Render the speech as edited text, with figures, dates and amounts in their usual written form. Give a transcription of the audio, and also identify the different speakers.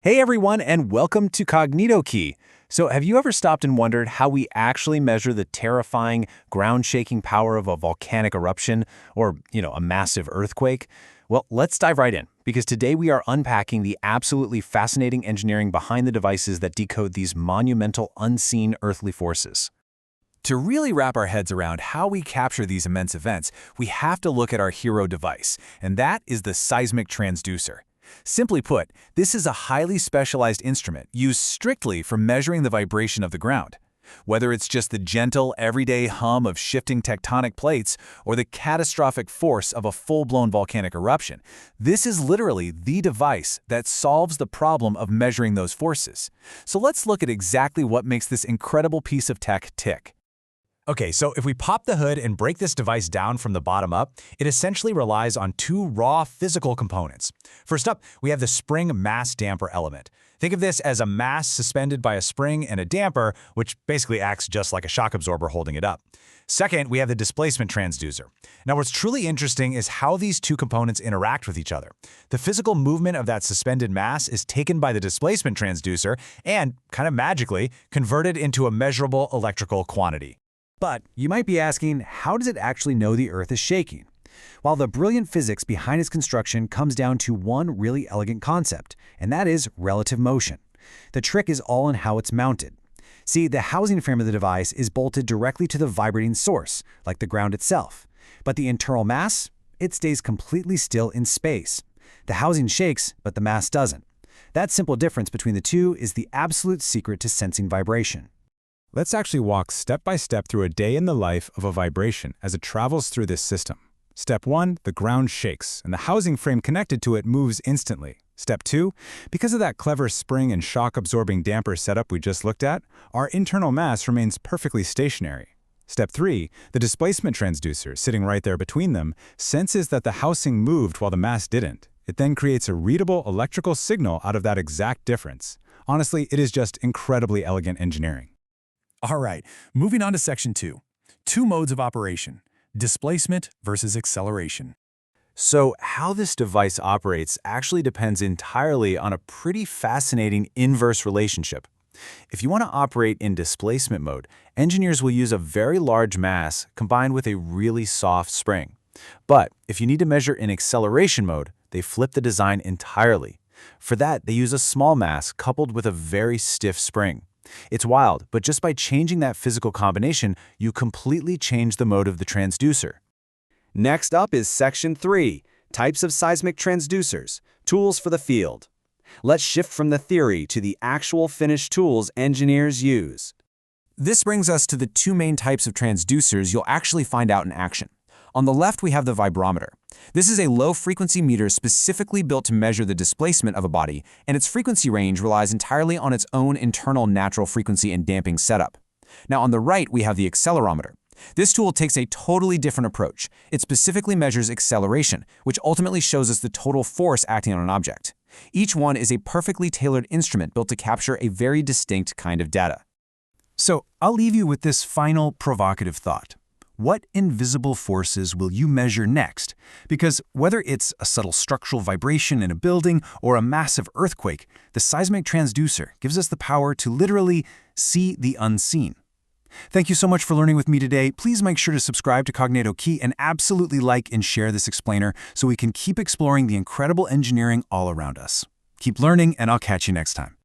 Speaker 1: Hey everyone, and welcome to Kognito Key. So have you ever stopped and wondered how we actually measure the terrifying, ground-shaking power of a volcanic eruption or, a massive earthquake? Well, let's dive right in, because today we are unpacking the absolutely fascinating engineering behind the devices that decode these monumental, unseen earthly forces. To really wrap our heads around how we capture these immense events, we have to look at our hero device, and that is the Seismic Transducer. Simply put, this is a highly specialized instrument used strictly for measuring the vibration of the ground. Whether it's just the gentle, everyday hum of shifting tectonic plates or the catastrophic force of a full-blown volcanic eruption, this is literally the device that solves the problem of measuring those forces. So let's look at exactly what makes this incredible piece of tech tick.
Speaker 2: Okay, so if we pop the hood and break this device down from the bottom up, it essentially relies on two raw physical components. First up, we have the spring mass damper element. Think of this as a mass suspended by a spring and a damper, which basically acts just like a shock absorber holding it up. Second, we have the displacement transducer. Now, what's truly interesting is how these two components interact with each other. The physical movement of that suspended mass is taken by the displacement transducer and, kind of magically, converted into a measurable electrical quantity.
Speaker 1: But you might be asking, how does it actually know the Earth is shaking? Well, the brilliant physics behind its construction comes down to one really elegant concept, and that is relative motion. The trick is all in how it's mounted. See, the housing frame of the device is bolted directly to the vibrating source, like the ground itself. But the internal mass, it stays completely still in space. The housing shakes, but the mass doesn't. That simple difference between the two is the absolute secret to sensing vibration.
Speaker 3: Let's actually walk step by step through a day in the life of a vibration as it travels through this system. Step 1, the ground shakes, and the housing frame connected to it moves instantly. Step 2, because of that clever spring and shock-absorbing damper setup we just looked at, our internal mass remains perfectly stationary. Step 3, the displacement transducer, sitting right there between them, senses that the housing moved while the mass didn't. It then creates a readable electrical signal out of that exact difference. Honestly, it is just incredibly elegant engineering.
Speaker 4: All right, moving on to section 2. Two modes of operation, displacement versus acceleration.
Speaker 1: So how this device operates actually depends entirely on a pretty fascinating inverse relationship. If you want to operate in displacement mode, engineers will use a very large mass combined with a really soft spring. But if you need to measure in acceleration mode, they flip the design entirely. For that, they use a small mass coupled with a very stiff spring. It's wild, but just by changing that physical combination, you completely change the mode of the transducer.
Speaker 5: Next up is Section 3, Types of Seismic Transducers, Tools for the Field. Let's shift from the theory to the actual finished tools engineers use.
Speaker 1: This brings us to the two main types of transducers you'll actually find out in action. On the left, we have the Vibrometer. This is a low-frequency meter specifically built to measure the displacement of a body, and its frequency range relies entirely on its own internal natural frequency and damping setup. Now, on the right, we have the Accelerometer. This tool takes a totally different approach. It specifically measures acceleration, which ultimately shows us the total force acting on an object. Each one is a perfectly tailored instrument built to capture a very distinct kind of data. So, I'll leave you with this final provocative thought. What invisible forces will you measure next? Because whether it's a subtle structural vibration in a building or a massive earthquake, the seismic transducer gives us the power to literally see the unseen. Thank you so much for learning with me today. Please make sure to subscribe to Kognito Key and absolutely like and share this explainer so we can keep exploring the incredible engineering all around us. Keep learning, and I'll catch you next time.